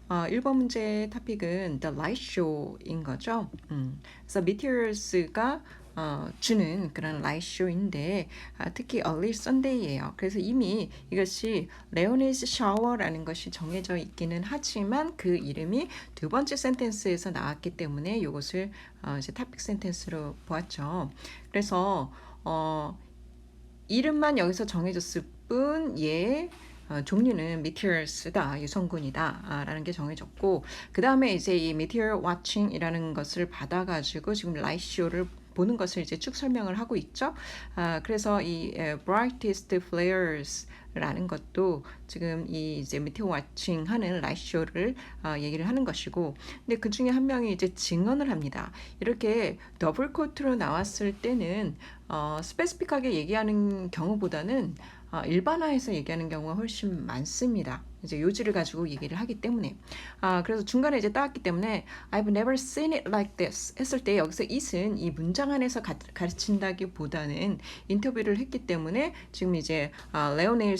1번 문제 토픽은 The Light Show인 거죠. 그래서 Meteors가 주는 그런 라이트 쇼인데 특히 Early Sunday예요. 그래서 이미 이것이 레오니스 샤워라는 것이 정해져 있기는 하지만 그 이름이 두 번째 센텐스에서 나왔기 때문에 이것을 이제 토픽 센텐스로 보았죠. 그래서 이름만 여기서 정해졌을 뿐 종류는 meteors다, 유성군이다 라는 게 정해졌고, 그 다음에 이제 이 meteor watching이라는 것을 받아가지고 지금 라이트 쇼를 보는 것을 이제 쭉 설명을 하고 있죠. 그래서 이 brightest flares 라는 것도 지금 이 이제 meteor watching 하는 라이트 쇼를 얘기를 하는 것이고, 근데 그 중에 한 명이 이제 증언을 합니다. 이렇게 더블 코트로 나왔을 때는 스페시픽하게 얘기하는 경우보다는 일반화해서 얘기하는 경우가 훨씬 많습니다. 이제 요지를 가지고 얘기를 하기 때문에 그래서 중간에 이제 따왔기 때문에 I've never seen it like this 했을 때 여기서 it은 이 문장 안에서 가르친다기보다는 인터뷰를 했기 때문에 지금 이제 레오네일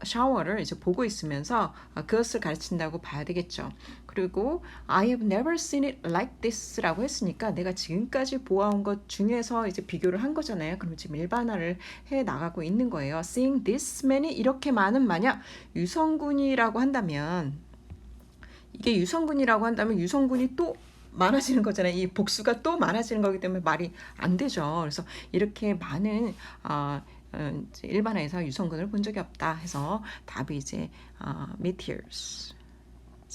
샤워를 이제 보고 있으면서 그것을 가르친다고 봐야 되겠죠. 그리고 I have never seen it like this라고 했으니까 내가 지금까지 보아온 것 중에서 이제 비교를 한 거잖아요. 그럼 지금 일반화를 해 나가고 있는 거예요. Seeing this many 이렇게 많은 만약 유성군이라고 한다면 이게 유성군이라고 한다면 유성군이 또 많아지는 거잖아요. 이 복수가 또 많아지는 거기 때문에 말이 안 되죠. 그래서 이렇게 많은 일반화에서 유성군을 본 적이 없다 해서 답이 이제 meteors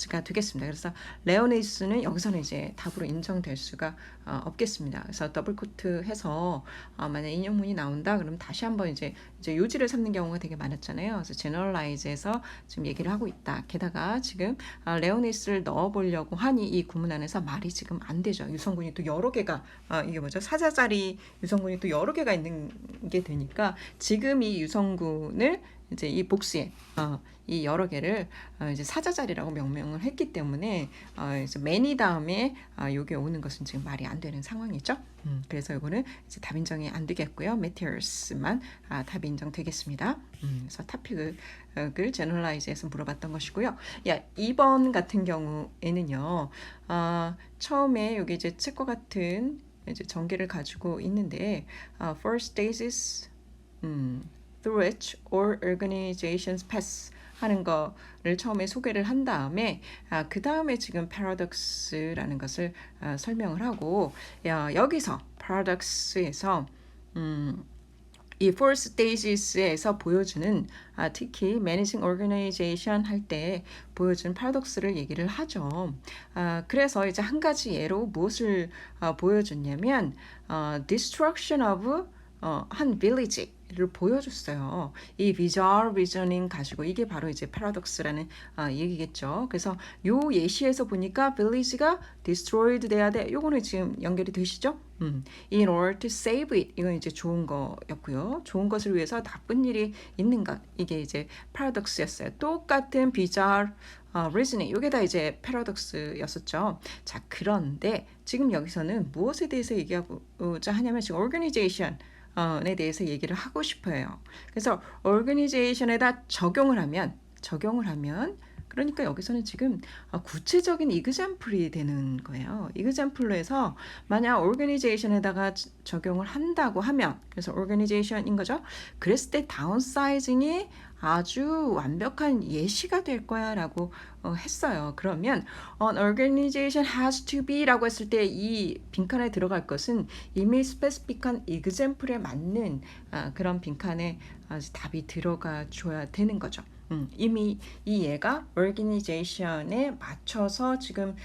가 되겠습니다. 그래서 레오네이스는 여기서는 이제 답으로 인정될 수가 없겠습니다. 그래서 더블 코트 해서 만약 인용문이 나온다 그러면 다시 한번 이제 요지를 삼는 경우가 되게 많았잖아요. 그래서 제너럴라이즈해서 지금 얘기를 하고 있다. 게다가 지금 레오네이스를 넣어보려고 하니 이 구문 안에서 말이 지금 안 되죠. 유성군이 또 여러 개가 이게 뭐죠? 사자자리 유성군이 또 여러 개가 있는 게 되니까 지금 이 유성군을 이제 이 복수에 이 여러 개를 이제 사자자리라고 명명을 했기 때문에 이제 many 다음에 요게 오는 것은 지금 말이 안 되는 상황이죠. 그래서 이거는 이제 답 인정이 안 되겠고요. meteors만 답 인정되겠습니다. 그래서 토픽을 제너럴라이즈해서 물어봤던 것이고요. 2번 같은 경우에는요. 처음에 여기 이제 책과 같은 이제 전개를 가지고 있는데 four stages through which all organizations pass 하는 거를 처음에 소개를 한 다음에 그 다음에 지금 paradox라는 것을 설명을 하고 여기서 paradox에서 이 four stages에서 보여주는 특히 managing organization 할 때 보여주는 paradox를 얘기를 하죠. 그래서 이제 한 가지 예로 무엇을 보여줬냐면 destruction of 한 village를 보여줬어요. 이 visual reasoning 가지고 이게 바로 이제 paradox라는 얘기겠죠. 그래서 요 예시에서 보니까 village가 destroyed 돼야 돼. 요거는 지금 연결이 되시죠? In order to save it 이건 이제 좋은 거였고요. 좋은 것을 위해서 나쁜 일이 있는 것 이게 이제 paradox였어요. 똑같은 visual reasoning 이게 다 이제 paradox였었죠. 자 그런데 지금 여기서는 무엇에 대해서 얘기하고자 하냐면 지금 organization 에 대해서 얘기를 하고 싶어요. 그래서 organization에다 적용을 하면 그러니까 여기서는 지금 구체적인 example이 되는 거예요. example로 해서 만약 organization에다가 적용을 한다고 하면 그래서 organization인 거죠. 그랬을 때 downsizing이 아주 완벽한 예시가 될 거야 라고 했어요. 그러면 an organization has to be 라고 했을 때 이 빈칸에 들어갈 것은 이미 스페시픽한 example에 맞는 그런 빈칸에 답이 들어가 줘야 되는 거죠. 이미 이 얘가 organization에 맞춰서 지금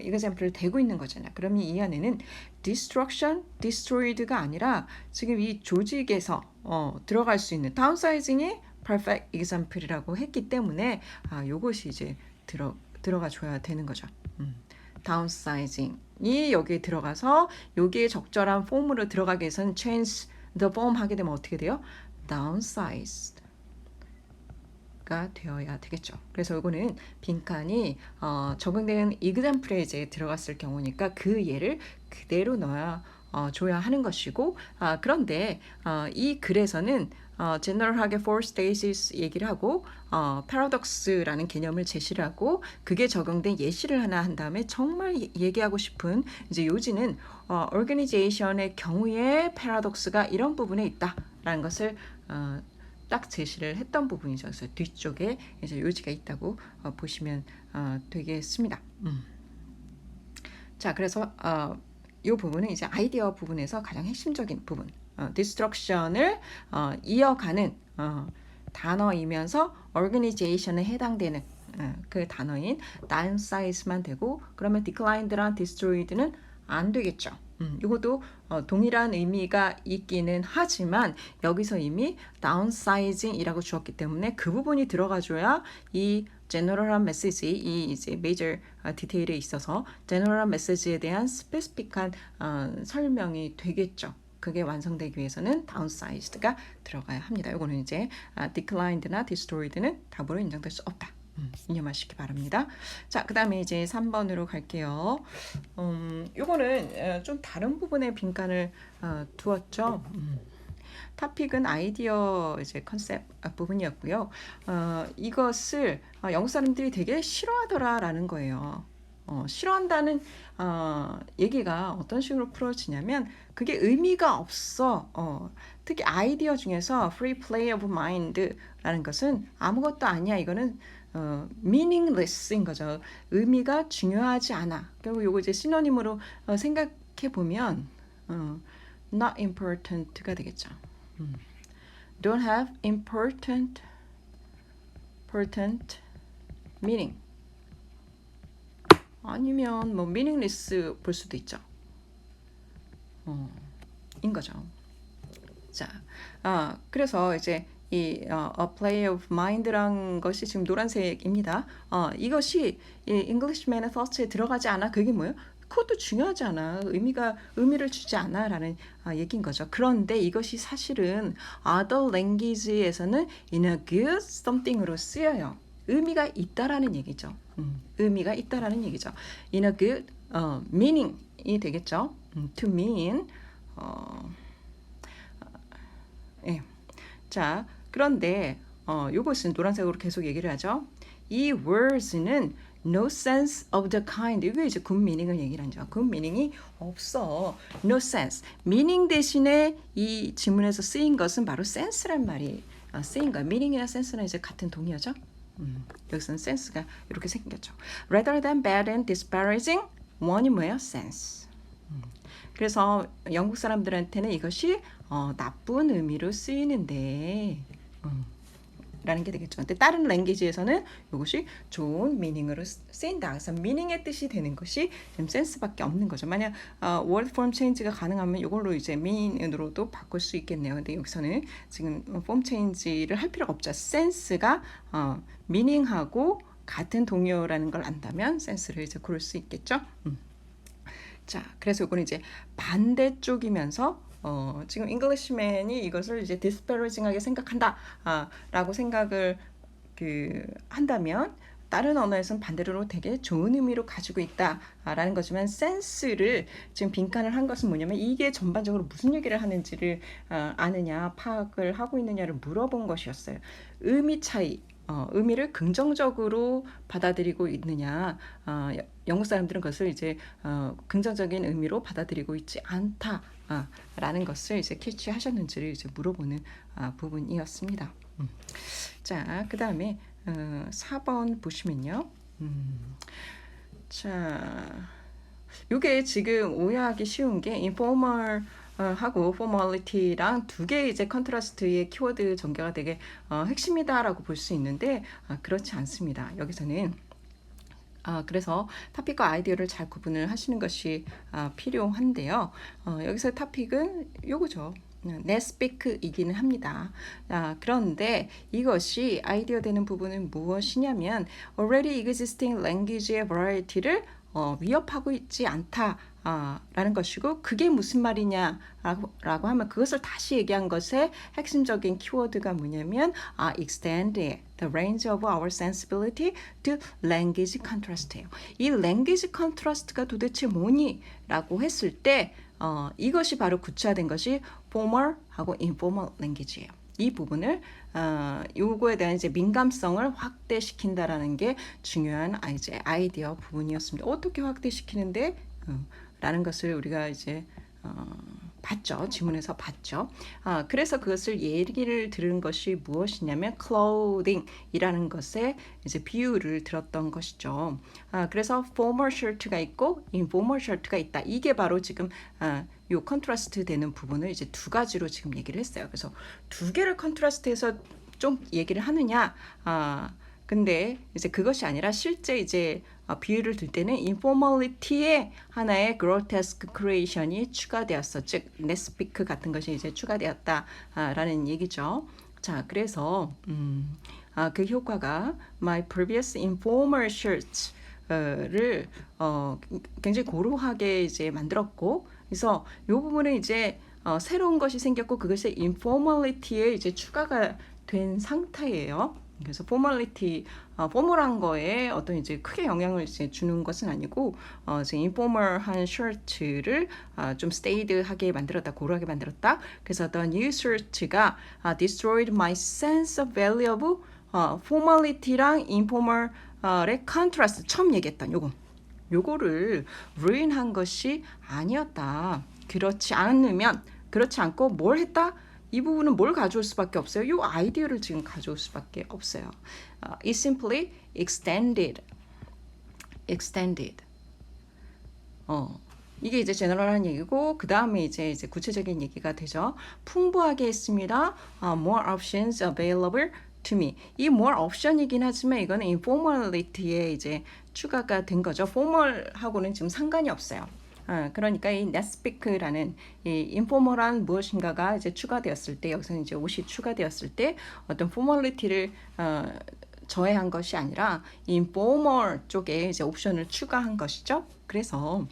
example를 대고 있는 거잖아요. 그러면 이 안에는 destruction, destroyed가 아니라 지금 이 조직에서 들어갈 수 있는 downsizing이 perfect example이라고 했기 때문에 요것이 이제 들어가 줘야 되는 거죠. downsizing이 여기에 들어가서 여기에 적절한 폼으로 들어가기 위해서는 change the form 하게 되면 어떻게 돼요? downsized 가 되어야 되겠죠. 그래서 이거는 빈칸이 적용된 example에 이제 들어갔을 경우니까 그 예를 그대로 넣어야 줘야 하는 것이고 그런데 이 글에서는 general하게 four stages 얘기를 하고 paradox라는 개념을 제시를 하고 그게 적용된 예시를 하나 한 다음에 정말 얘기하고 싶은 이제 요지는 organization의 경우에 paradox가 이런 부분에 있다라는 것을 딱 제시를 했던 부분이죠. 그래서 뒤쪽에 이제 요지가 있다고 보시면 되겠습니다. 자, 그래서 이 부분은 이제 아이디어 부분에서 가장 핵심적인 부분, 디스트럭션을 이어가는 단어이면서 organization에 해당되는 그 단어인 downsize만 되고 그러면 declined랑 destroyed는 안 되겠죠. 이것도 동일한 의미가 있기는 하지만 여기서 이미 downsizing이라고 주었기 때문에 그 부분이 들어가줘야 이 general한 메시지, 이 이제 major 디테일에 있어서 general한 메시지에 대한 스페시픽한 설명이 되겠죠. 그게 완성되기 위해서는 downsized가 들어가야 합니다. 이거는 이제 declined나 destroyed는 답으로 인정될 수 없다. 이념하시기 바랍니다. 자, 그 다음에 이제 3번으로 갈게요. 요거는 좀 다른 부분에 빈칸을 두었죠. 토픽은 아이디어 이제 컨셉 부분이었고요. 이것을 영국 사람들이 되게 싫어하더라라는 거예요. 싫어한다는 얘기가 어떤 식으로 풀어지냐면 그게 의미가 없어. 특히 아이디어 중에서 free play of mind라는 것은 아무것도 아니야. 이거는 meaningless인 거죠. 의미가 중요하지 않아. 결국 요거 이제 시노님으로 생각해 보면 not important가 되겠죠. don't have important meaning. 아니면 뭐 meaningless 볼 수도 있죠. 인 거죠. 자, 그래서 이제 이 a play of mind란 것이 지금 노란색입니다. 이것이 이 Englishman의 thoughts에 들어가지 않아. 그게 뭐예요? 그것도 중요하지 않아. 의미를 주지 않아라는 얘기인 거죠. 그런데 이것이 사실은 other language에서는 in a good something으로 쓰여요. 의미가 있다라는 얘기죠. 의미가 있다라는 얘기죠. in a good meaning이 되겠죠. to mean 예. 자, 그런데 이것은 노란색으로 계속 얘기를 하죠. 이 words는 no sense of the kind. 이게 이제 good meaning을 얘기를 하죠. good meaning이 없어. no sense. meaning 대신에 이 지문에서 쓰인 것은 바로 sense란 말이 쓰인 거야. meaning이나 sense는 이제 같은 동의어죠. 여기서는 sense가 이렇게 생겼죠. rather than bad and disparaging. 원이 뭐예요? sense. 그래서 영국 사람들한테는 이것이 나쁜 의미로 쓰이는데 라는 게 되겠죠. 근데 다른 랭귀지에서는 이것이 좋은 미닝으로 쓰인다. 그래서 미닝의 뜻이 되는 것이 지금 센스밖에 없는 거죠. 만약 word form change가 가능하면 이걸로 이제 mean으로도 바꿀 수 있겠네요. 근데 여기서는 지금 form change를 할 필요가 없죠. 센스가 meaning하고 같은 동요라는 걸 안다면 센스를 이제 고를 수 있겠죠. 자, 그래서 이거는 이제 반대쪽이면서 지금 잉글리시맨이 이것을 이제 disparaging하게 생각한다 라고 생각을 한다면 다른 언어에서는 반대로 되게 좋은 의미로 가지고 있다라는 거지만 센스를 지금 빈칸을 한 것은 뭐냐면 이게 전반적으로 무슨 얘기를 하는지를 아느냐 파악을 하고 있느냐를 물어본 것이었어요. 의미 차이 의미를 긍정적으로 받아들이고 있느냐 영국 사람들은 그것을 이제 긍정적인 의미로 받아들이고 있지 않다 라는 것을 이제 캐치하셨는지를 이제 물어보는 부분이었습니다. 자, 그 다음에 4번 보시면요. 자, 요게 지금 오해하기 쉬운 게 informal 하고 formality랑 두 개 이제 컨트라스트의 키워드 전개가 되게 핵심이다라고 볼 수 있는데 그렇지 않습니다. 여기서는 그래서 토픽과 아이디어를 잘 구분을 하시는 것이 필요한데요. 여기서 토픽은 요거죠. 네스피크이기는 합니다. 그런데 이것이 아이디어 되는 부분은 무엇이냐면 already existing language의 variety를 위협하고 있지 않다. 라는 것이고 그게 무슨 말이냐라고 하면 그것을 다시 얘기한 것의 핵심적인 키워드가 뭐냐면 extend the range of our sensibility to language contrast예요. 이 language contrast가 도대체 뭐니? 라고 했을 때 이것이 바로 구체화된 것이 formal하고 informal language예요. 이 부분을 요거에 대한 이제 민감성을 확대시킨다라는 게 중요한 이제 아이디어 부분이었습니다. 어떻게 확대시키는데? 라는 것을 우리가 이제 봤죠. 지문에서 봤죠. 그래서 그것을 얘기를 들은 것이 무엇이냐면 clothing이라는 것에 이제 비유를 들었던 것이죠. 그래서 formal shirt가 있고 informal shirt가 있다. 이게 바로 지금 요 컨트라스트 되는 부분을 이제 두 가지로 지금 얘기를 했어요. 그래서 두 개를 컨트라스트해서 좀 얘기를 하느냐? 근데 이제 그것이 아니라 실제 이제 비유를 들 때는 informality의 하나의 grotesque creation이 추가되었어. 즉, nespeak 같은 것이 이제 추가되었다라는 얘기죠. 자, 그래서 그 효과가 my previous informal shirts를 굉장히 고루하게 이제 만들었고, 그래서 이 부분은 이제 새로운 것이 생겼고 그것이 informality에 이제 추가가 된 상태예요. 그래서 포멀한 거에 어떤 이제 크게 영향을 이제 주는 것은 아니고, 이제 인포멀한 셔츠를 좀 스테이드하게 만들었다, 고루하게 만들었다. 그래서 the new shirt가 destroyed my sense of value of formality랑 informal의 컨트라스트, 처음 얘기했던 요거를 ruin한 것이 아니었다. 그렇지 않고 뭘 했다? 이 부분은 뭘 가져올 수밖에 없어요. 이 아이디어를 지금 가져올 수밖에 없어요. It simply extended. 이게 이제 제너럴한 얘기고, 그 다음에 이제 구체적인 얘기가 되죠. 풍부하게 했습니다. More options available to me. 이 more option이긴 하지만 이거는 informality에 이제 추가가 된 거죠. formal하고는 지금 상관이 없어요. 그러니까 이 nespeak라는 이 인포멀한 무엇인가가 이제 추가되었을 때, 여기서는 이제 옷이 추가되었을 때 어떤 포멀리티를 저해한 것이 아니라 인포멀 쪽에 이제 옵션을 추가한 것이죠. 그래서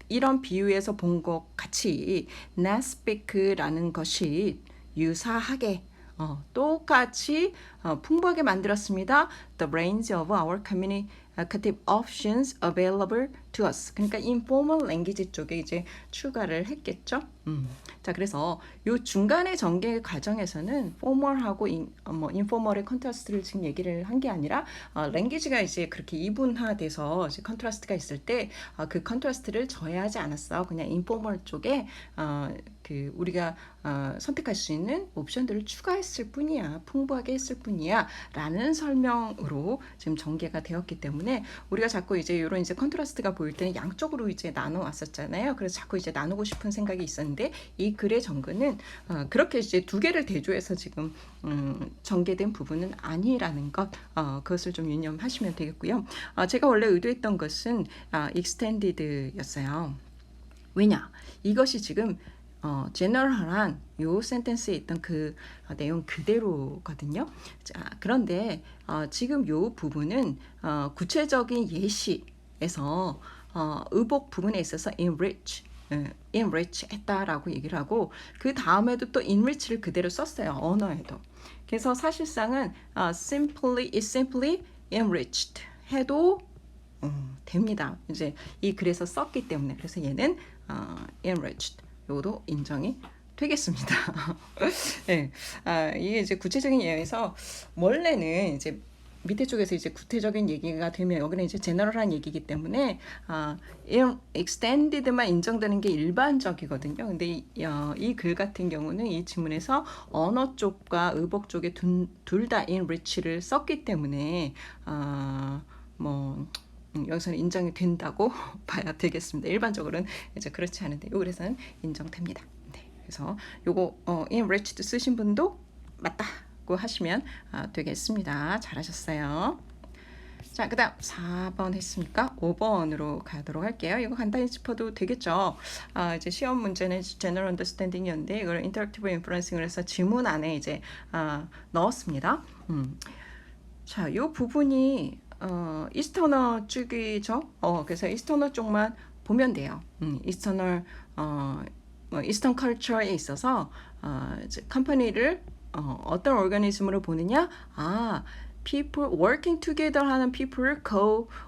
이런 비유에서 본 것 같이 nespeak라는 것이 유사하게 똑같이 풍부하게 만들었습니다. The range of our communicative options available to us. 그러니까 informal language 쪽에 이제 추가를 했겠죠. 자, 그래서 요 중간의 전개 과정에서는 formal하고 informal의 컨트라스트를 지금 얘기를 한 게 아니라 language가 이제 그렇게 이분화돼서 이제 컨트라스트가 있을 때 그 컨트라스트를 저해하지 않았어. 그냥 informal 쪽에 그 우리가 선택할 수 있는 옵션들을 추가했을 뿐이야. 풍부하게 했을 뿐이야. 라는 설명으로 지금 전개가 되었기 때문에 우리가 자꾸 이제 이런 이제 컨트라스트가 보일 때는 양쪽으로 이제 나눠 왔었잖아요. 그래서 자꾸 이제 나누고 싶은 생각이 있었는데 이 글의 전근은 그렇게 이제 두 개를 대조해서 지금 전개된 부분은 아니라는 것, 그것을 좀 유념하시면 되겠고요. 제가 원래 의도했던 것은 extended였어요. 왜냐? 이것이 지금 제너럴한 요 센텐스에 있던 그 내용 그대로거든요. 자, 그런데 지금 요 부분은 구체적인 예시에서 의복 부분에 있어서 enrich 했다라고 얘기를 하고, 그 다음에도 또 enrich를 그대로 썼어요. 언어에도. 그래서 사실상은 it simply enriched 해도 됩니다. 이제 이 글에서 썼기 때문에. 그래서 얘는 enriched 요도 인정이 되겠습니다. 네, 이게 이제 구체적인 예에서 원래는 이제 밑에 쪽에서 이제 구체적인 얘기가 되면 여기는 이제 제너럴한 얘기이기 때문에 extended만 인정되는 게 일반적이거든요. 근데 이 글 같은 경우는 이 지문에서 언어 쪽과 의복 쪽에 둘 다 enrich를 썼기 때문에 여기서는 인정이 된다고 봐야 되겠습니다. 일반적으로는 이제 그렇지 않은데 요 글에서는 인정됩니다. 네, 그래서 요거 enriched 쓰신 분도 맞다고 하시면 되겠습니다. 잘하셨어요. 자, 그 다음 4번 했으니까 5번으로 가도록 할게요. 이거 간단히 짚어도 되겠죠. 이제 시험 문제는 General Understanding이었는데 이걸 Interactive Inferencing을 해서 지문 안에 이제 넣었습니다. 자, 이 부분이 이스터너 쪽이죠. 그래서 이스터너 쪽만 보면 돼요. 이스터널 이스턴 컬처에 있어서 이제 컴퍼니를 어떤 오르가니즘으로 보느냐? people working together 하는 people을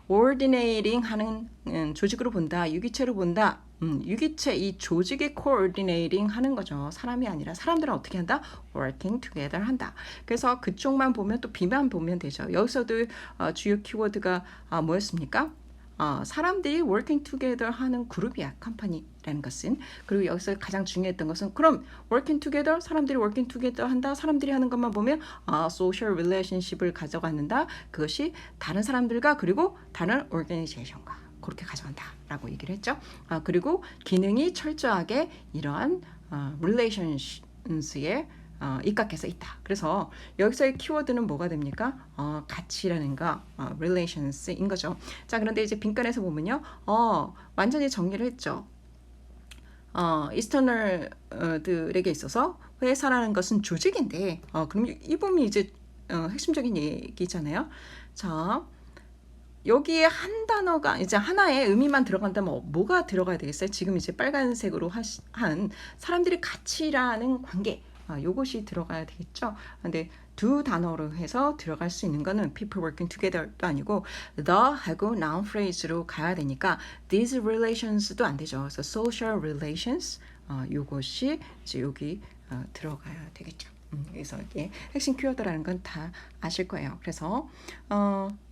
coordinating 하는 조직으로 본다. 유기체로 본다. 유기체 이 조직이 coordinating 하는 거죠. 사람이 아니라 사람들은 어떻게 한다? working together 한다. 그래서 그쪽만 보면 또 B만 보면 되죠. 여기서도 주요 키워드가 뭐였습니까? 사람들이 working together 하는 그룹이야, 컴퍼니라는 것은. 그리고 여기서 가장 중요했던 것은 그럼 working together, 사람들이 working together 한다. 사람들이 하는 것만 보면 social relationship을 가져간다. 그것이 다른 사람들과 그리고 다른 organization과 그렇게 가져간다라고 얘기를 했죠. 그리고 기능이 철저하게 이러한 relations에 입각해서 있다. 그래서 여기서의 키워드는 뭐가 됩니까? 가치라는 거, relations인 거죠. 자, 그런데 이제 빈칸에서 보면요, 완전히 정리를 했죠. 이스터널들에게 있어서 회사라는 것은 조직인데, 그럼 이 부분이 이제 핵심적인 얘기잖아요. 자, 여기에 한 단어가 이제 하나의 의미만 들어간다면 뭐가 들어가야 되겠어요? 지금 이제 빨간색으로 한 사람들이 가치라는 관계. 요것이 들어가야 되겠죠. 근데 두 단어로 해서 들어갈 수 있는 거는 people working together도 아니고 the 하고 noun phrase로 가야 되니까 these relations도 안 되죠. 그래서 social relations 요것이 이제 여기 들어가야 되겠죠. 그래서 이게 핵심 키워드라는 건 다 아실 거예요. 그래서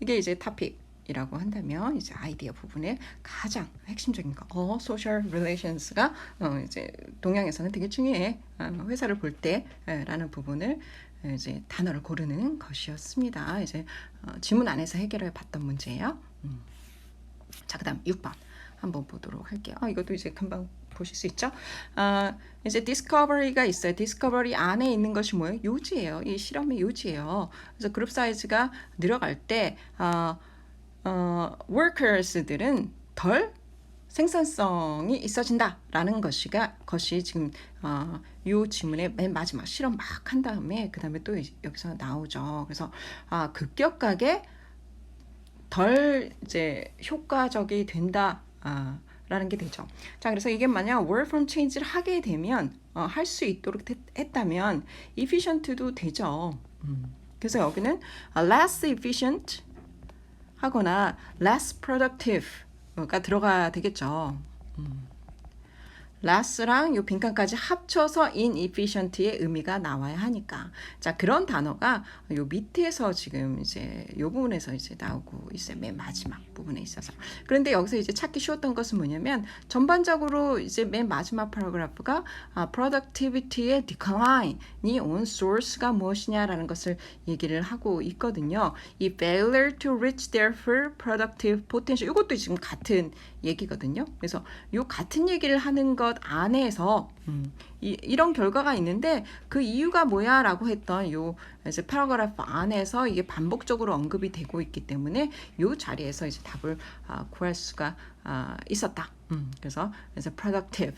이게 이제 topic 이라고 한다면 이제 아이디어 부분에 가장 핵심적인 거, social relations가 이제 동양에서는 되게 중요해. 회사를 볼 때라는 부분을 이제 단어를 고르는 것이었습니다. 이제 지문 안에서 해결해 봤던 문제예요. 자, 그다음 6번 한번 보도록 할게요. 이것도 이제 금방 보실 수 있죠. 이제 discovery가 있어요. discovery 안에 있는 것이 뭐예요? 요지예요. 이 실험의 요지예요. 그래서 그룹 사이즈가 늘어갈 때 workers들은 덜 생산성이 있어진다라는 것이 지금 이 지문의 맨 마지막 실험 막 한 다음에 그 다음에 또 여기서 나오죠. 그래서 급격하게 덜 이제 효과적이 된다. 라는 게 되죠. 자, 그래서 이게 만약 work from change를 하게 되면 할 수 있도록 했다면 efficient도 되죠. 그래서 여기는 less efficient 하거나 less productive가 들어가야 되겠죠. less랑 요 빈칸까지 합쳐서 inefficient의 의미가 나와야 하니까. 자, 그런 단어가 요 밑에서 지금 이제 요 부분에서 이제 나오고 있어요. 맨 마지막 부분에 있어서. 그런데 여기서 이제 찾기 쉬웠던 것은 뭐냐면 전반적으로 이제 맨 마지막 패러그래프가 productivity의 decline이 온 source가 무엇이냐라는 것을 얘기를 하고 있거든요. 이 failure to reach their full productive potential 이것도 지금 같은 얘기거든요. 그래서 요 같은 얘기를 하는 것 안에서 이런 결과가 있는데 그 이유가 뭐야 라고 했던 요 이제 패러그래프 안에서 이게 반복적으로 언급이 되고 있기 때문에 요 자리에서 이제 답을 구할 수가 있었다. 그래서 productive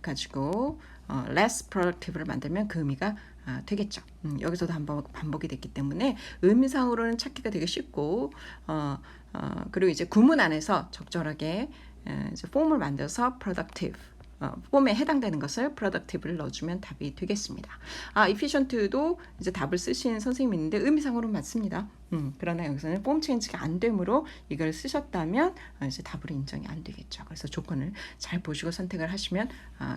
가지고 less productive를 만들면 그 의미가 되겠죠. 여기서도 한번 반복이 됐기 때문에 의미상으로는 찾기가 되게 쉽고 그리고 이제 구문 안에서 적절하게 이제 폼을 만들어서 productive 폼에 해당되는 것을 productive를 넣어주면 답이 되겠습니다. efficient도 이제 답을 쓰신 선생님이 있는데 의미상으로 맞습니다. 그러나 여기서는 폼 체인지가 안 되므로 이걸 쓰셨다면 이제 답으로 인정이 안 되겠죠. 그래서 조건을 잘 보시고 선택을 하시면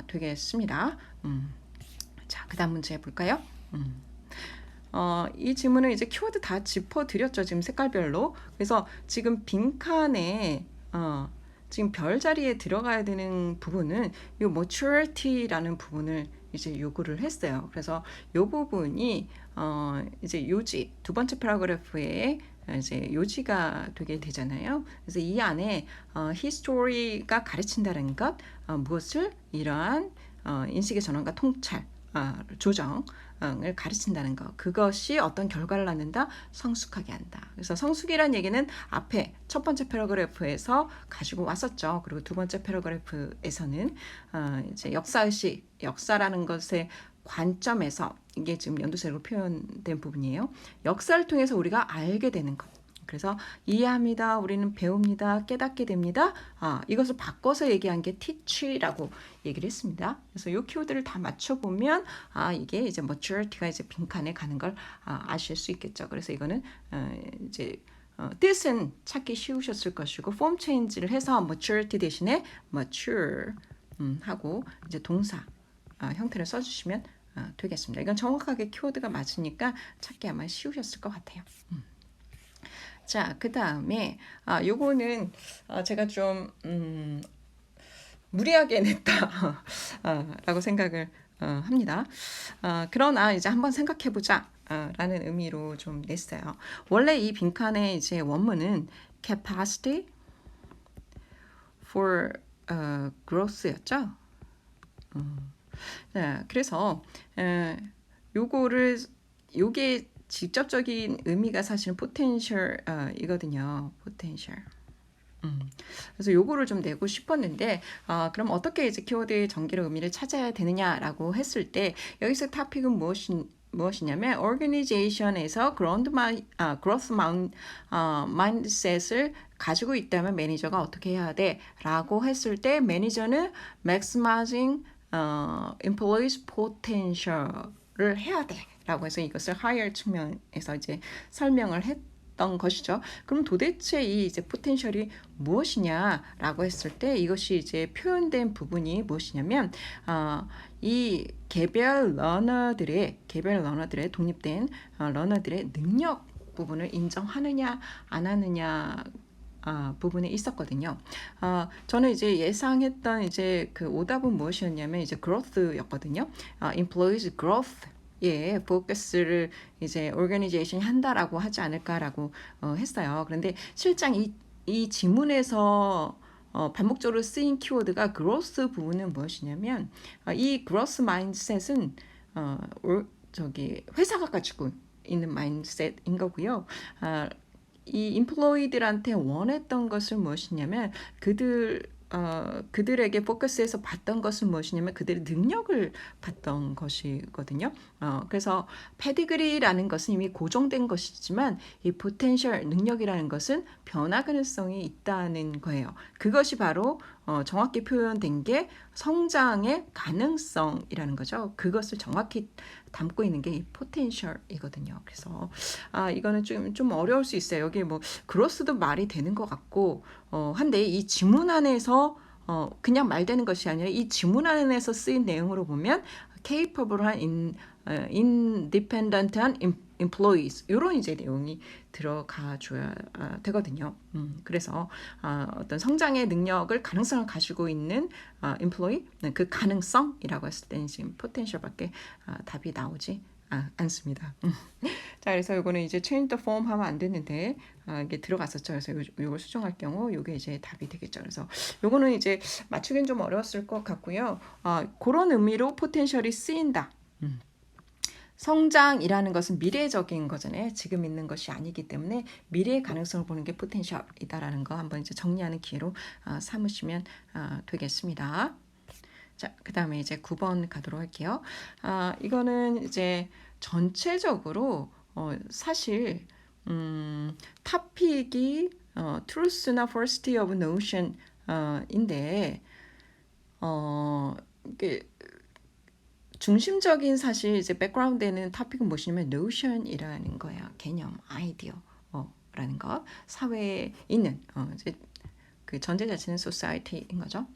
되겠습니다. 자, 그 다음 문제 해볼까요? 이 질문을 이제 키워드 다 짚어드렸죠. 지금 색깔별로. 그래서 지금 빈칸에 지금 별 자리에 들어가야 되는 부분은 이 maturity라는 부분을 이제 요구를 했어요. 그래서 이 부분이 이제 요지 두 번째 패러그래프에 이제 요지가 되게 되잖아요. 그래서 이 안에 history가 가르친다는 것 무엇을 이러한 인식의 전환과 통찰 조정을 가르친다는 것. 그것이 어떤 결과를 낳는다? 성숙하게 한다. 그래서 성숙이란 얘기는 앞에 첫 번째 패러그래프에서 가지고 왔었죠. 그리고 두 번째 패러그래프에서는 이제 역사의식, 역사라는 것의 관점에서 이게 지금 연두색으로 표현된 부분이에요. 역사를 통해서 우리가 알게 되는 것. 그래서 이해합니다. 우리는 배웁니다. 깨닫게 됩니다. 이것을 바꿔서 얘기한 게 teach라고 얘기를 했습니다. 그래서 이 키워드를 다 맞춰보면 이게 이제 maturity가 이제 빈칸에 가는 걸 아실 수 있겠죠. 그래서 이거는 이제 뜻은 찾기 쉬우셨을 것이고 폼 체인지를 해서 maturity 대신에 mature 하고 이제 동사 형태를 써주시면 되겠습니다. 이건 정확하게 키워드가 맞으니까 찾기 아마 쉬우셨을 것 같아요. 자, 그 다음에 요거는 제가 좀 무리하게 냈다 라고 생각을 합니다. 그러나 이제 한번 생각해보자 라는 의미로 좀 냈어요. 원래 이 빈칸의 이제 원문은 capacity for growth였죠. 네, 그래서 요게 직접적인 의미가 사실은 potential이거든요. potential. 그래서 요거를 좀 내고 싶었는데 그럼 어떻게 이제 키워드의 정기적 의미를 찾아야 되느냐라고 했을 때 여기서 토픽은 무엇이냐면 organization에서 growth mindset을 가지고 있다면 매니저가 어떻게 해야 돼? 라고 했을 때 매니저는 maximizing employees potential을 해야 돼 라고 해서 이것을 hire 측면에서 이제 설명을 했던 것이죠. 그럼 도대체 이 이제 포텐셜이 무엇이냐라고 했을 때 이것이 이제 표현된 부분이 무엇이냐면 이 개별 러너들의 독립된 러너들의 능력 부분을 인정하느냐 안 하느냐 부분에 있었거든요. 저는 이제 예상했던 이제 그 오답은 무엇이었냐면 이제 growth였거든요. employees growth 예, 포커스를 이제 organization이 한다라고 하지 않을까라고 했어요. 그런데 실장 이 지문에서 반복적으로 쓰인 키워드가 growth 부분은 무엇이냐면 이 growth mindset은 회사가 가지고 있는 마인드셋인 거고요. 이 인플로이들한테 원했던 것은 무엇이냐면 그들에게 포커스해서 봤던 것은 무엇이냐면 그들의 능력을 봤던 것이거든요. 그래서 패디그리라는 것은 이미 고정된 것이지만 이 포텐셜 능력이라는 것은 변화 가능성이 있다는 거예요. 그것이 바로 정확히 표현된 게 성장의 가능성이라는 거죠. 그것을 정확히 담고 있는 게 이 포텐셜이거든요. 그래서 이거는 좀 어려울 수 있어요. 여기 뭐 그로스도 말이 되는 것 같고 한데 이 지문 안에서 그냥 말되는 것이 아니라 이 지문 안에서 쓰인 내용으로 보면 capable한 independent한 employees 이런 이제 내용이 들어가 줘야 되거든요. 그래서 어떤 성장의 능력을 가능성을 가지고 있는 employee 그 가능성이라고 했을 때는 지금 potential밖에 답이 나오지 않습니다. 자, 그래서 이거는 이제 change the form 하면 안 되는데 이게 들어갔었죠. 그래서 이걸 수정할 경우 이게 이제 답이 되겠죠. 그래서 이거는 이제 맞추기는 좀 어려웠을 것 같고요. 그런 의미로 포텐셜이 쓰인다. 성장이라는 것은 미래적인 거잖아요. 지금 있는 것이 아니기 때문에 미래의 가능성을 보는 게 포텐셜이다라는 거 한번 이제 정리하는 기회로 삼으시면 되겠습니다. 자, 그 다음에 이제 9번 가도록 할게요. 이거는 이제 전체적으로 사실 토픽이 truth나 falsity of notion 인데 이게 중심적인 사실 이제 백그라운드에는 토픽은 무엇이냐면 notion이라는 거예요. 개념, 아이디어라는 것, 사회에 있는 이제 그 전제 자체는 society인 거죠.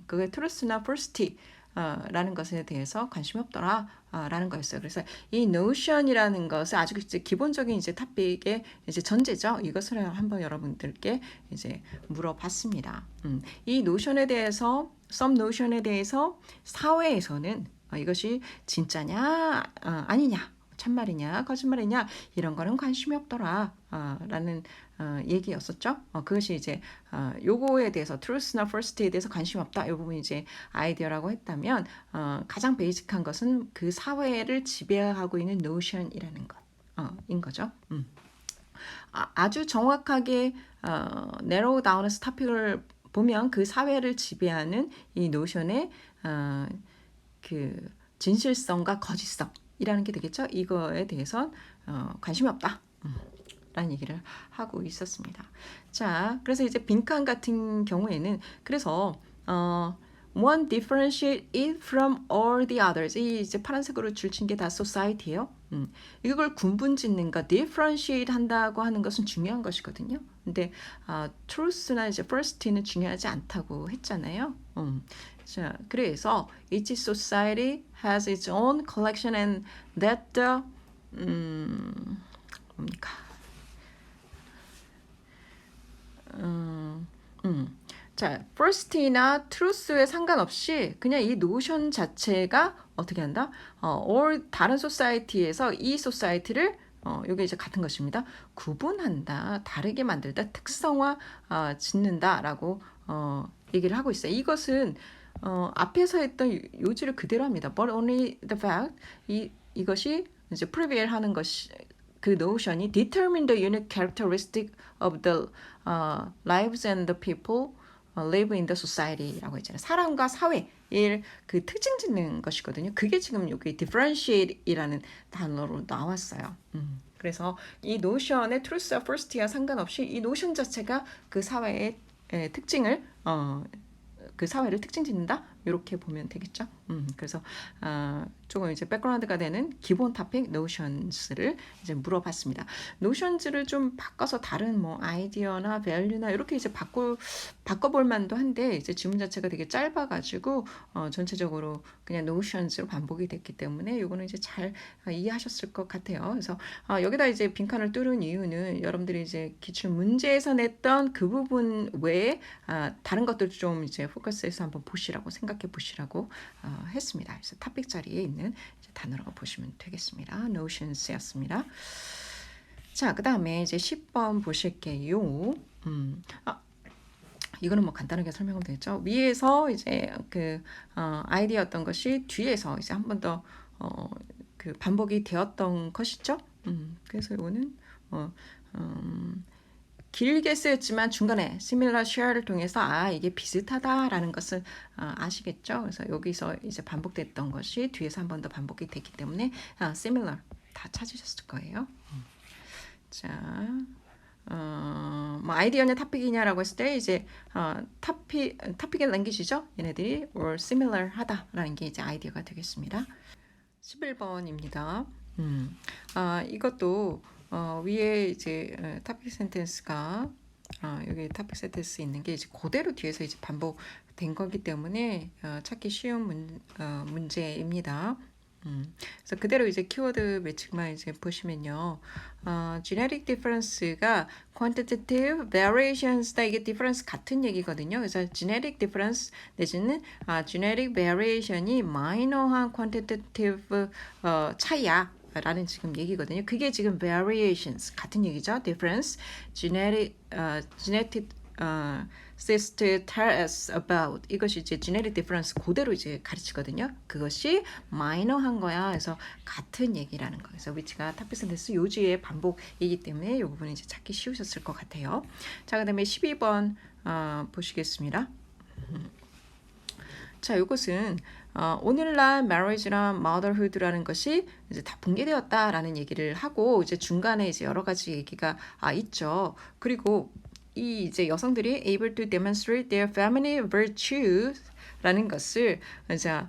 그게 truth나 falsity 라는 것에 대해서 관심이 없더라 라는 거였어요. 그래서 이 notion이라는 것은 아주 이제 기본적인 이제 토픽의 이제 전제죠. 이것을 한번 여러분들께 이제 물어봤습니다. 이 notion에 대해서 some notion에 대해서 사회에서는 이것이 진짜냐 아니냐 참말이냐 거짓말이냐 이런 거는 관심이 없더라 라는 얘기였었죠. 그것이 이제 요거에 대해서 truth나 falsity에 대해서 관심이 없다. 이 부분이 이제 아이디어라고 했다면 가장 베이직한 것은 그 사회를 지배하고 있는 notion이라는 것인 거죠. 아주 정확하게 narrow down해서 토픽을 보면 그 사회를 지배하는 이 notion의 그 진실성과 거짓성이라는 게 되겠죠. 이거에 대해서 관심이 없다. 라는 얘기를 하고 있었습니다. 자, 그래서 이제 빈칸 같은 경우에는 그래서 one differentiate it from all the others. 이 이제 파란색으로 줄친 게 다 society예요. 이걸 군분짓는 거, differentiate 한다고 하는 것은 중요한 것이거든요. 근데 truth나 이제 first는 중요하지 않다고 했잖아요. 자, 그래서 each society has its own collection and that the 뭡니까? 자, first나 truth에 상관없이 그냥 이 노션 자체가 어떻게 한다? or 다른 society에서 이 society를 이게 이제 같은 것입니다. 구분한다, 다르게 만들다, 특성화 짓는다라고 얘기를 하고 있어요. 이것은 앞에서 했던 요지를 그대로 합니다. But only the fact 이것이 이제 prevail 하는 것이 그 notion이 determine the unique characteristic of the lives and the people live in the society라고 했잖아요. 사람과 사회의 그 특징 짓는 것이거든요. 그게 지금 여기 differentiate이라는 단어로 나왔어요. 그래서 이 노션의 truth와 first와 상관없이 이 노션 자체가 그 사회의 특징을 그 사회를 특징 짓는다 이렇게 보면 되겠죠. 그래서 조금 이제 백그라운드가 되는 기본 토픽 노션스를 이제 물어봤습니다. 노션즈를 좀 바꿔서 다른 뭐 아이디어나 밸류나 이렇게 이제 바꿔볼 만도 한데 이제 지문 자체가 되게 짧아가지고 전체적으로 그냥 노션즈로 반복이 됐기 때문에 요거는 이제 잘 이해하셨을 것 같아요. 그래서 여기다 이제 빈칸을 뚫은 이유는 여러분들이 이제 기출 문제에서 냈던 그 부분 외에 다른 것들 좀 이제 포커스해서 한번 보시라고 생각해 보시라고 했습니다. 그래서 토픽 자리에 있는 단어라고 보시면 되겠습니다. Notions였습니다. 자, 그 다음에 이제 10번 보실게요. 이거는 뭐 간단하게 설명하면 되겠죠. 위에서 이제 그 아이디어였던 것이 뒤에서 이제 한 번 더 그 반복이 되었던 것이죠. 그래서 이거는 길게 쓰였지만 중간에 similar share를 통해서 이게 비슷하다라는 것을 아시겠죠? 그래서 여기서 이제 반복됐던 것이 뒤에서 한 번 더 반복이 됐기 때문에 similar 다 찾으셨을 거예요. 자, 뭐 아이디어냐 토픽이냐라고 했을 때 이제 토픽의 랭귀지죠. 얘네들이 or similar 하다라는 게 이제 아이디어가 되겠습니다. 11번입니다. 이것도 위에 이제 토픽 센텐스가 여기 토픽 센텐스 있는 게 이제 그대로 뒤에서 이제 반복된 거기 때문에 찾기 쉬운 문제입니다. 그래서 그대로 이제 키워드 매칭만 이제 보시면요. genetic difference가 quantitative variations다. 이게 difference 같은 얘기거든요. 그래서 genetic difference 내지는 genetic variation이 minor한 quantitative 차이야. 라는 지금 얘기거든요. 그게 지금 variations 같은 얘기죠. difference, genetic system tell us about 이것이 이제 genetic difference 그대로 이제 가르치거든요. 그것이 minor한 거야. 그래서 같은 얘기라는 거. 그래서 위치가 topic sentence 요지의 반복이기 때문에 이 부분은 이제 찾기 쉬우셨을 것 같아요. 자, 그다음에 12번 보시겠습니다. 자, 이것은 오늘날 marriage랑 motherhood라는 것이 이제 다 붕괴되었다라는 얘기를 하고 이제 중간에 이제 여러 가지 얘기가 있죠. 그리고 이 이제 여성들이 able to demonstrate their feminine virtues라는 것을 이제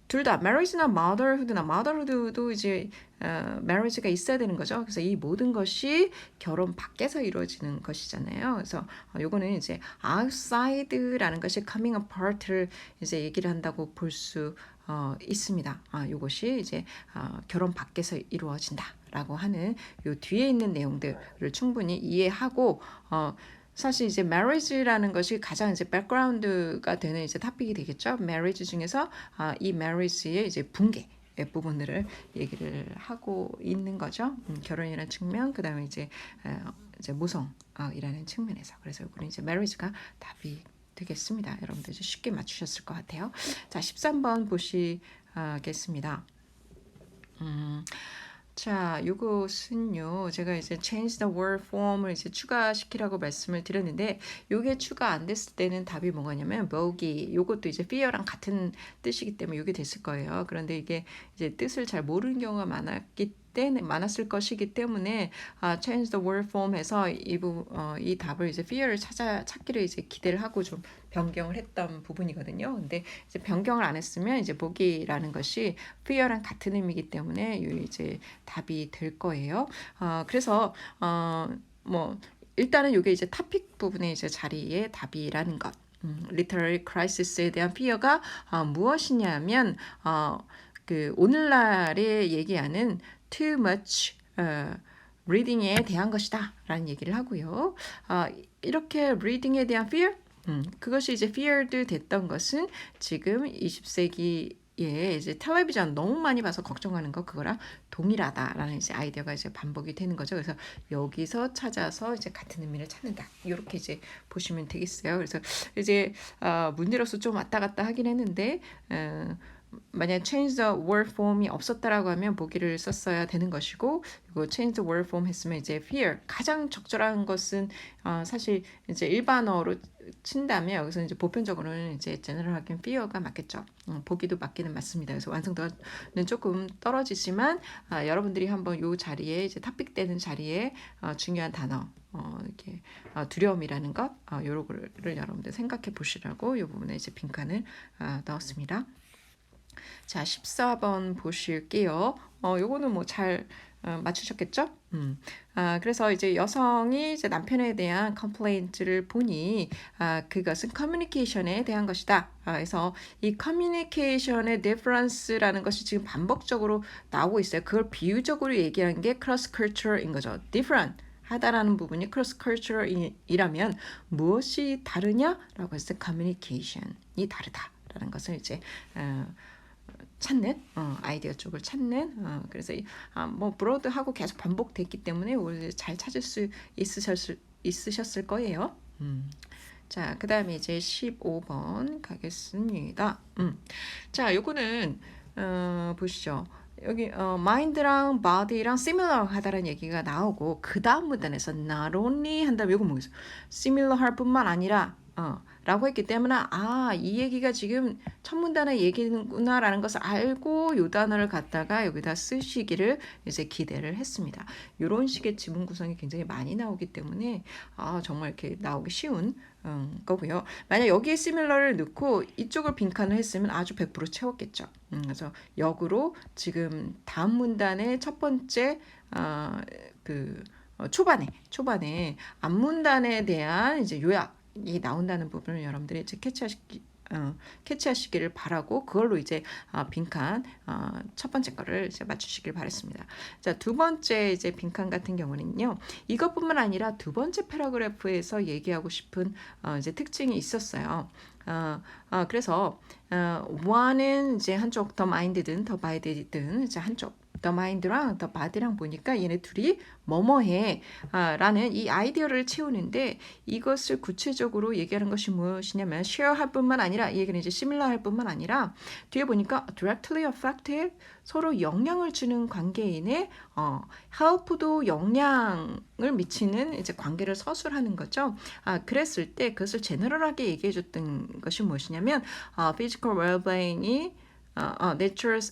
둘 다 marriage나 motherhood도 이제 marriage가 있어야 되는 거죠. 그래서 이 모든 것이 결혼 밖에서 이루어지는 것이잖아요. 그래서 요거는 이제 outside라는 것이 coming apart를 이제 얘기를 한다고 볼 수 있습니다. 요것이 이제 결혼 밖에서 이루어진다라고 하는 요 뒤에 있는 내용들을 충분히 이해하고 사실 이제 marriage라는 것이 가장 이제 background가 되는 이제 토픽이 되겠죠. marriage 중에서 이 marriage의 이제 붕괴 부분들을 얘기를 하고 있는 거죠. 결혼이라는 측면, 그 다음에 이제 모성이라는 측면에서. 그래서 이거는 이제 marriage가 답이 되겠습니다. 여러분들 이제 쉽게 맞추셨을 것 같아요. 자, 13번 보시겠습니다. 자, 요것은요, 제가 이제 change the word form을 이제 추가시키라고 말씀을 드렸는데, 요게 추가 안 됐을 때는 답이 뭐냐면, bogey, 요것도 이제 fear랑 같은 뜻이기 때문에 요게 됐을 거예요. 그런데 이게 이제 뜻을 잘 모르는 경우가 때 많았을 것이기 때문에 change the word form에서 이 답을 이제 fear를 찾기를 이제 기대를 하고 좀 변경을 했던 부분이거든요. 근데 이제 변경을 안 했으면 이제 보기라는 것이 fear랑 같은 의미이기 때문에 이제 답이 될 거예요. 그래서 뭐 일단은 이게 이제 토픽 부분의 이제 자리의 답이라는 것. literary crisis에 대한 fear가 무엇이냐면 그 오늘날에 얘기하는 too much reading에 대한 것이다 라는 얘기를 하고요. 이렇게 reading에 대한 fear 그것이 이제 feared 됐던 것은 지금 20세기 이제 텔레비전 너무 많이 봐서 걱정하는 거 그거랑 동일하다라는 이제 아이디어가 이제 반복이 되는 거죠. 그래서 여기서 찾아서 이제 같은 의미를 찾는다. 이렇게 이제 보시면 되겠어요. 그래서 이제 문제로서 좀 왔다 갔다 하긴 했는데 만약 change the word form이 없었다라고 하면 보기를 썼어야 되는 것이고, 그리고 change the word form 했으면 이제 fear 가장 적절한 것은 사실 이제 일반어로 친다면 여기서 이제 보편적으로는 이제 general하게 fear가 맞겠죠. 보기도 맞기는 맞습니다. 그래서 완성도는 조금 떨어지지만 여러분들이 한번 요 자리에 이제 탑픽되는 자리에 중요한 단어 이렇게 두려움이라는 것 요거를 여러분들 생각해 보시라고 요 부분에 이제 빈칸을 넣었습니다. 자, 14번 보실게요. 요거는 뭐 잘 맞추셨겠죠? 그래서 이제 여성이 이제 남편에 대한 컴플레인트를 보니 그것은 커뮤니케이션에 대한 것이다. 그래서 이 커뮤니케이션의 difference라는 것이 지금 반복적으로 나오고 있어요. 그걸 비유적으로 얘기한 게 cross culture인 거죠. different 하다라는 부분이 cross culture이라면 무엇이 다르냐라고 했을 때 communication이 다르다라는 것을 이제 찾는 아이디어 쪽을 찾는 그래서 뭐 브로드하고 계속 반복됐기 때문에 오늘 잘 찾을 수 있으셨을 거예요. 자, 그 다음에 이제 15번 가겠습니다. 자, 요거는 보시죠. 여기 mind랑 body랑 similar 하다라는 얘기가 나오고 그 다음 문단에서 not only 한다면 요거 뭐겠어요? similar 할 뿐만 아니라 라고 했기 때문에 이 얘기가 지금 첫 문단의 얘기구나라는 것을 알고 요 단어를 갖다가 여기다 쓰시기를 이제 기대를 했습니다. 이런 식의 지문 구성이 굉장히 많이 나오기 때문에 정말 이렇게 나오기 쉬운 거고요. 만약 여기에 similar를 넣고 이쪽을 빈칸을 했으면 아주 100% 채웠겠죠. 그래서 역으로 지금 다음 문단의 첫 번째 초반에 앞문단에 대한 이제 요약이 나온다는 부분을 여러분들이 이제 캐치하시기를 바라고 그걸로 이제 빈칸 첫 번째 거를 이제 맞추시길 바랬습니다. 자, 두 번째 이제 빈칸 같은 경우는요. 이것뿐만 아니라 두 번째 패러그래프에서 얘기하고 싶은 이제 특징이 있었어요. 그래서 one은 이제 한쪽 더 mind든 더 body든 이제 한쪽 더 마인드랑 더 바디랑 보니까 얘네 둘이 뭐뭐해 라는 이 아이디어를 채우는데 이것을 구체적으로 얘기하는 것이 무엇이냐면 share 할 뿐만 아니라 이 얘기는 이제 similar 할 뿐만 아니라 뒤에 보니까 directly affected 서로 영향을 주는 관계인의 help도 영향을 미치는 이제 관계를 서술하는 거죠. 그랬을 때 그것을 제너럴하게 얘기해 줬던 것이 무엇이냐면 physical well-being이 natural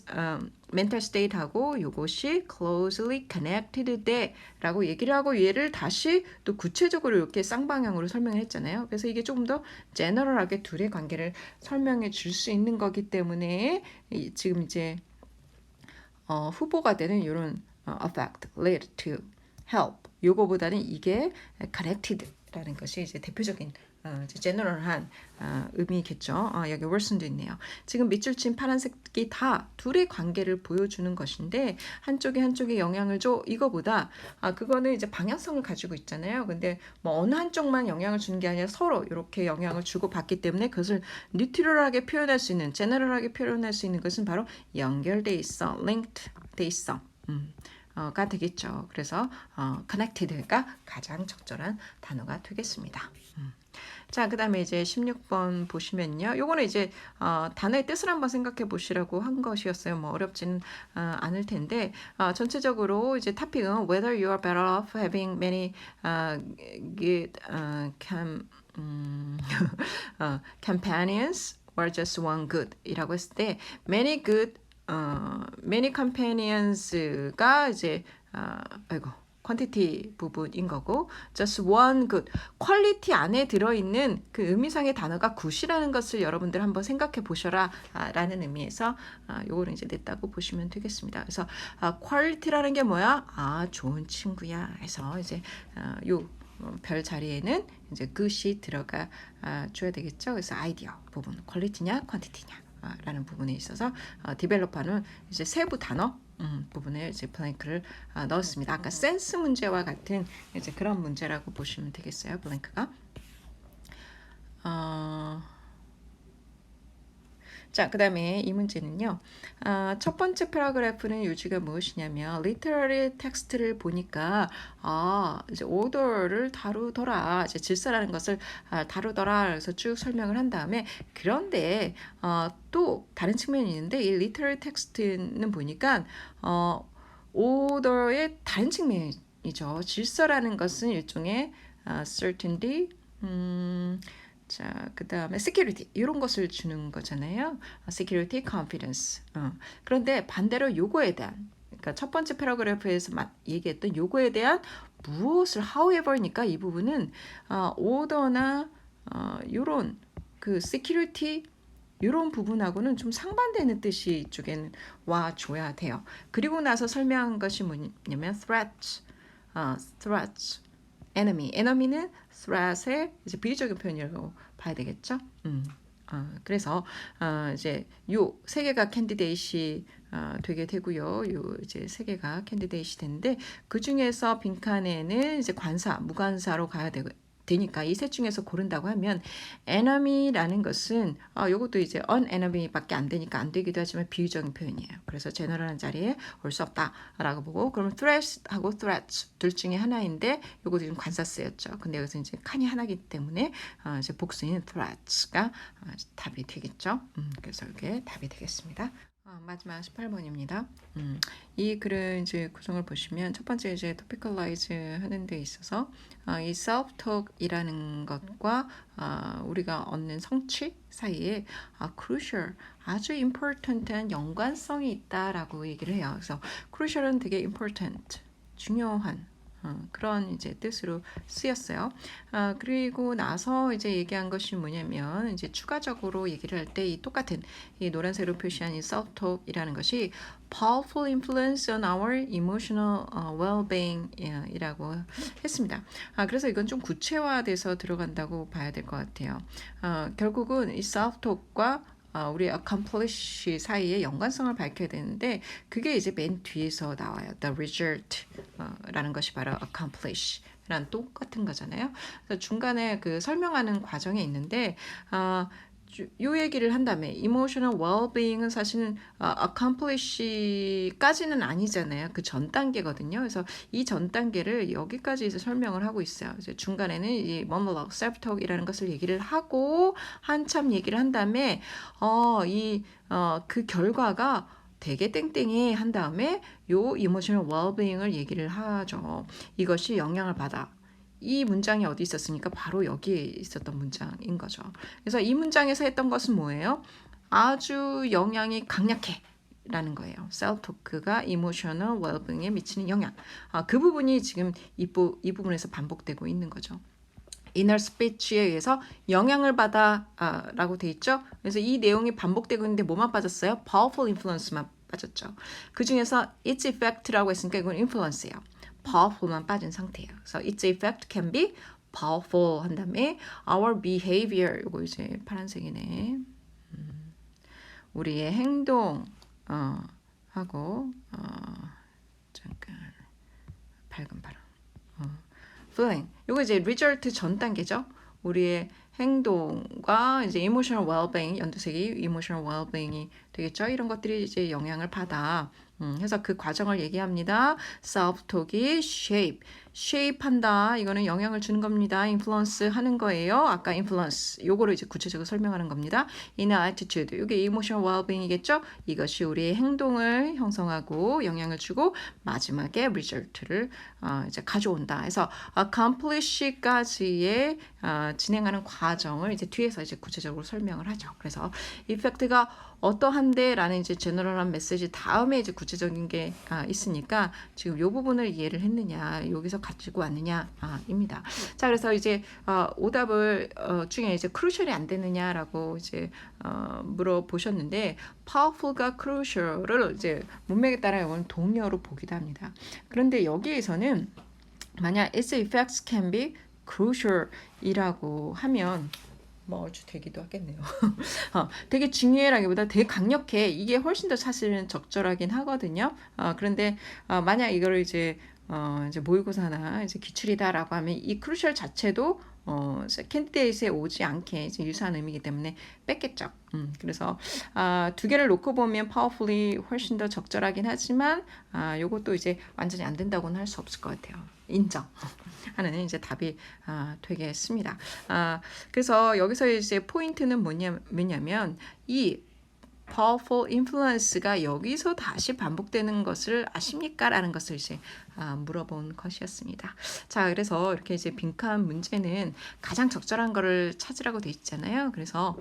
mental state하고 이것이 closely connected 돼라고 얘기를 하고 얘를 다시 또 구체적으로 이렇게 쌍방향으로 설명을 했잖아요. 그래서 이게 조금 더 제너럴하게 둘의 관계를 설명해 줄 수 있는 거기 때문에 지금 이제 후보가 되는 이런 affect, lead to, help 요거보다는 이게 connected라는 것이 이제 대표적인 제너럴한 의미겠죠. 여기 월슨도 있네요. 지금 밑줄 친 파란색이 다 둘의 관계를 보여주는 것인데 한쪽에 영향을 줘 이거보다 그거는 이제 방향성을 가지고 있잖아요. 근데 뭐 어느 한쪽만 영향을 주는 게 아니라 서로 이렇게 영향을 주고 받기 때문에 그것을 뉴트럴하게 표현할 수 있는 제너럴하게 표현할 수 있는 것은 바로 연결돼 있어, linked 돼 있어. 가 되겠죠. 그래서 connected가 가장 적절한 단어가 되겠습니다. 자, 그 다음에 이제 16번 보시면요. 요거는 이제 단어의 뜻을 한번 생각해 보시라고 한 것이었어요. 뭐 어렵지는 않을 텐데 전체적으로 이제 토픽은 whether you are better off having many good companions or just one good 이라고 했을 때 many good many companions가 이제 아이고 quantity 부분인 거고 just one good 퀄리티 안에 들어있는 그 의미상의 단어가 good이라는 것을 여러분들 한번 생각해 보셔라 라는 의미에서 요거는 이제 냈다고 보시면 되겠습니다. 그래서 quality라는 게 뭐야? 좋은 친구야 해서 이제 요 별 자리에는 이제 good이 들어가 줘야 되겠죠. 그래서 아이디어 부분 퀄리티냐 퀀티티냐 라는 부분에 있어서 디벨로퍼는 이제 세부 단어 부분에 이제 블랭크를 넣었습니다. 아까 센스 문제와 같은 이제 그런 문제라고 보시면 되겠어요. 블랭크가. 자, 그 다음에 이 문제는요. 첫 번째 패러그래프는 요지가 무엇이냐면 literary 텍스트를 보니까 이제 order를 다루더라. 이제 질서라는 것을 다루더라. 그래서 쭉 설명을 한 다음에 그런데 또 다른 측면이 있는데 이 literary 텍스트는 보니까 order의 다른 측면이죠. 질서라는 것은 일종의 certainty 자, 그 다음에 security 이런 것을 주는 거잖아요. security, confidence. 그런데 반대로 요거에 대한 그러니까 첫 번째 패러그래프에서 얘기했던 요거에 대한 무엇을 however니까 이 부분은 order나 요런 그 security 이런 부분하고는 좀 상반되는 뜻이 이쪽에는 와줘야 돼요. 그리고 나서 설명한 것이 뭐냐면 threats, enemy는 threat의 이제 비유적인 표현이라고 봐야 되겠죠. 그래서 이제 요 세 개가 캔디데이시 되게 되고요. 요 이제 세 개가 캔디데이시 되는데 그 중에서 빈칸에는 이제 관사, 무관사로 가야 되니까 이 셋 중에서 고른다고 하면 enemy라는 것은 요것도 이제 unenemy밖에 안 되니까 안 되기도 하지만 비유적인 표현이에요. 그래서 general한 자리에 올 수 없다라고 보고 그러면 threat하고 threats 둘 중에 하나인데 요것도 지금 관사 쓰였죠. 근데 여기서 이제 칸이 하나이기 때문에 이제 복수인 threats가 답이 되겠죠. 그래서 이게 답이 되겠습니다. 마지막 18번입니다. 이 글을 이제 구성을 보시면 첫 번째 이제 topicalize 하는 데 있어서 이 self-talk이라는 것과 우리가 얻는 성취 사이에 crucial, 아주 important한 연관성이 있다라고 얘기를 해요. 그래서 crucial은 되게 important, 중요한 그런 이제 뜻으로 쓰였어요. 그리고 나서 이제 얘기한 것이 뭐냐면 이제 추가적으로 얘기를 할 때 이 똑같은 이 노란색으로 표시한 이 self-talk이라는 것이 powerful influence on our emotional well-being이라고 했습니다. 그래서 이건 좀 구체화돼서 들어간다고 봐야 될 것 같아요. 결국은 이 self-talk과 우리 accomplish 사이의 연관성을 밝혀야 되는데 그게 이제 맨 뒤에서 나와요. The result 라는 것이 바로 accomplish 랑 똑같은 거잖아요. 그래서 중간에 그 설명하는 과정에 있는데 요 얘기를 한 다음에 emotional well-being은 사실은 accomplish까지는 아니잖아요. 그 전 단계거든요. 그래서 이 전 단계를 여기까지 이제 설명을 하고 있어요. 이제 중간에는 이 monologue, self-talk이라는 것을 얘기를 하고 한참 얘기를 한 다음에 그 결과가 되게 땡땡이 한 다음에 요 emotional well-being을 얘기를 하죠. 이것이 영향을 받아. 이 문장이 어디 있었으니까 바로 여기에 있었던 문장인 거죠. 그래서 이 문장에서 했던 것은 뭐예요? 아주 영향이 강력해 라는 거예요. self-talk가 emotional well-being에 미치는 영향. 그 부분이 지금 이 부분에서 반복되고 있는 거죠. inner speech에 의해서 영향을 받아 라고 돼 있죠. 그래서 이 내용이 반복되고 있는데 뭐만 빠졌어요? powerful influence만 빠졌죠. 그 중에서 its effect라고 했으니까 이건 influence예요. powerful만 빠진 상태예요. 그래서 its effect can be powerful 한 다음에 our behavior 이거 이제 파란색이네. 우리의 행동 하고 잠깐 밝은 바람. feeling. 이거 이제 result 전 단계죠. 우리의 행동과 이제 emotional well-being, 연두색이 emotional well-being이 되겠죠. 이런 것들이 이제 영향을 받아. 해서 그 과정을 얘기합니다. self-talk이 shape 한다. 이거는 영향을 주는 겁니다. influence 하는 거예요. 아까 influence 요거를 이제 구체적으로 설명하는 겁니다. inner attitude 이게 emotional well-being이겠죠. 이것이 우리의 행동을 형성하고 영향을 주고 마지막에 result를 이제 가져온다. 해서 accomplish까지의 진행하는 과정을 이제 뒤에서 이제 구체적으로 설명을 하죠. 그래서 effect가 어떠한데라는 이제 제너럴한 메시지 다음에 이제 구체적인 게 있으니까 지금 요 부분을 이해를 했느냐, 여기서 가지고 왔느냐입니다. 자, 그래서 이제 오답을 중에 이제 crucial이 안 되느냐라고 이제 물어보셨는데 powerful과 crucial을 이제 문맥에 따라 이건 동의어로 보기도 합니다. 그런데 여기에서는 만약 its effects can be crucial이라고 하면 뭐 어찌 되기도 하겠네요. 되게 중요해라기보다 되게 강력해. 이게 훨씬 더 사실은 적절하긴 하거든요. 그런데 만약 이거를 이제 모의고사나 이제 기출이다라고 하면 이 크루셜 자체도 캔디데이트에 오지 않게 이제 유사한 의미이기 때문에 뺐겠죠. 그래서 두 개를 놓고 보면 powerfully 훨씬 더 적절하긴 하지만 요것도 이제 완전히 안 된다고는 할 수 없을 것 같아요. 인정 하는 이제 답이 되겠습니다. 그래서 여기서 이제 포인트는 뭐냐면 이 powerful influence가 여기서 다시 반복되는 것을 아십니까? 라는 것을 이제 물어본 것이었습니다. 자, 그래서 이렇게 이제 빈칸 문제는 가장 적절한 거를 찾으라고 돼 있잖아요. 그래서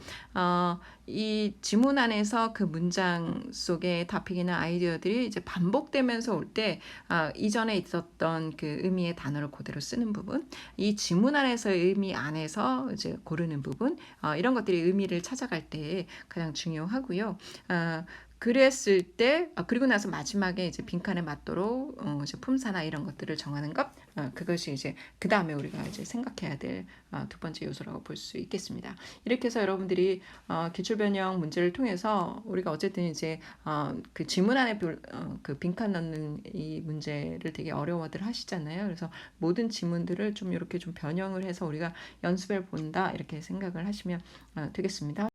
이 지문 안에서 그 문장 속의 토픽이나 아이디어들이 이제 반복되면서 올 때 이전에 있었던 그 의미의 단어를 그대로 쓰는 부분, 이 지문 안에서의 의미 안에서 이제 고르는 부분, 이런 것들이 의미를 찾아갈 때 가장 중요하고요. 그랬을 때 그리고 나서 마지막에 이제 빈칸에 맞도록 이제 품사나 이런 것들을 정하는 것, 그것이 이제 그 다음에 우리가 이제 생각해야 될 두 번째 요소라고 볼 수 있겠습니다. 이렇게 해서 여러분들이 기출 변형 문제를 통해서 우리가 어쨌든 이제 그 지문 안에 그 빈칸 넣는 이 문제를 되게 어려워들 하시잖아요. 그래서 모든 지문들을 좀 이렇게 좀 변형을 해서 우리가 연습해 본다 이렇게 생각을 하시면 되겠습니다.